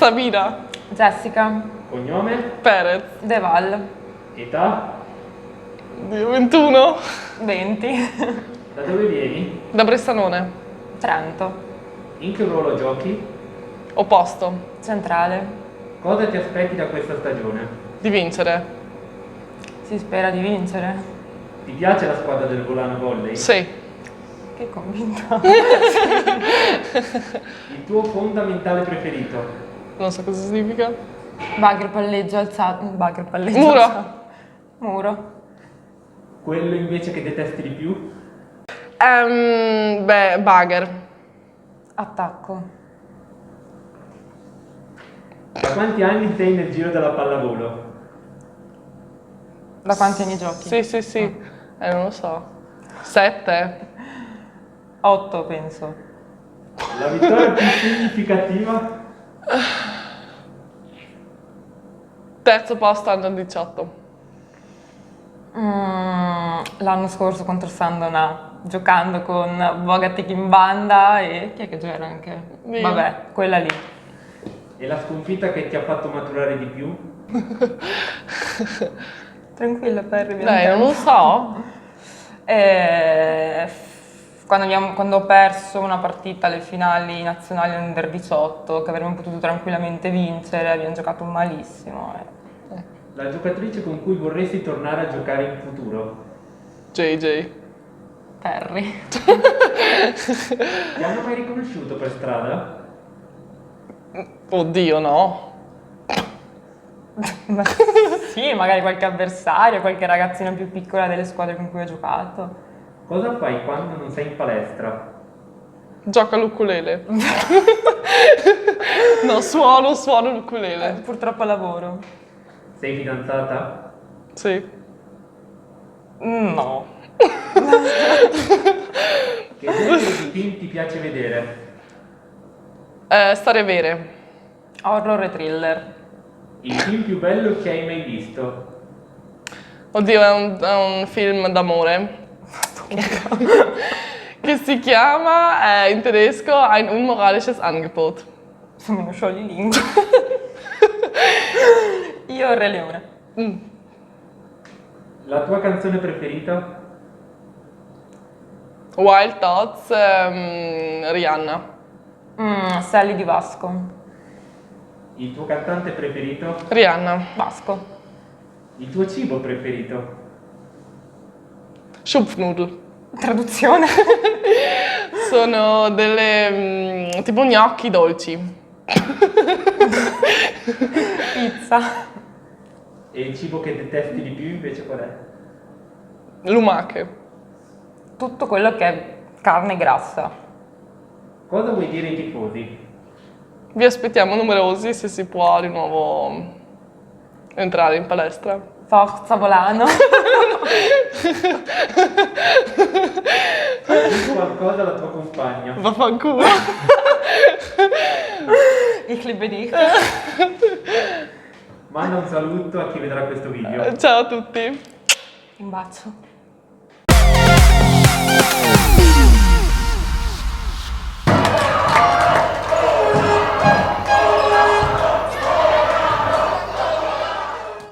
Sabina. Jessica. Cognome? Perez. De Val. Età? Dio, 21. 20. Da dove vieni? Da Bressanone. Trento. In che ruolo giochi? Opposto. Centrale. Cosa ti aspetti da questa stagione? Di vincere. Si spera di vincere. Ti piace la squadra del Volano Volley? Sì. Che convinta. Il tuo fondamentale preferito? Non so cosa significa. Bagger palleggio alzato. Bagger palleggio Muro. alzato. Muro. Quello invece che detesti di più? Beh, Bagger. Attacco. Da quanti anni sei nel giro della pallavolo? Da quanti anni giochi? Sì. Non lo so. 7. 8 penso. La vittoria più significativa? Terzo posto under 18. L'anno scorso contro Sandona, giocando con Bogatic in banda e chi è che c'era anche? Io. Vabbè, quella lì. E la sconfitta che ti ha fatto maturare di più? Tranquilla, Perry, abbiamo Dai, non tempo. lo so. Quando ho perso una partita alle finali nazionali under 18, che avremmo potuto tranquillamente vincere, abbiamo giocato malissimo. La giocatrice con cui vorresti tornare a giocare in futuro? JJ. Perry. Ti hanno mai riconosciuto per strada? Oddio, no. Ma sì, magari qualche avversario, qualche ragazzina più piccola delle squadre con cui ho giocato. Cosa fai quando non sei in palestra? Gioca l'ukulele. No, suono l'ukulele. Purtroppo lavoro. Sei fidanzata? Sì. No. Che genere di film ti piace vedere? Storie vere. Horror e thriller. Il film più bello che hai mai visto? Oddio, è un film d'amore. Che si chiama in tedesco Ein unmoralisches Angebot. Sono uno scioglilingua. Io Re Leone. La tua canzone preferita? Wild Thoughts, Rihanna. Sally di Vasco. Il tuo cantante preferito? Rihanna. Vasco. Il tuo cibo preferito? Schupfnudel. Traduzione. Sono delle tipo gnocchi dolci. Pizza. E il cibo che detesti di più invece qual è? Lumache. Tutto quello che è carne grassa. Cosa vuoi dire ai tifosi? Vi aspettiamo numerosi se si può di nuovo entrare in palestra. Forza Volano. Dici qualcosa alla tua compagna? Vaffanculo. Ich liebe dich. Manda un saluto a chi vedrà questo video. Ciao a tutti. Un bacio.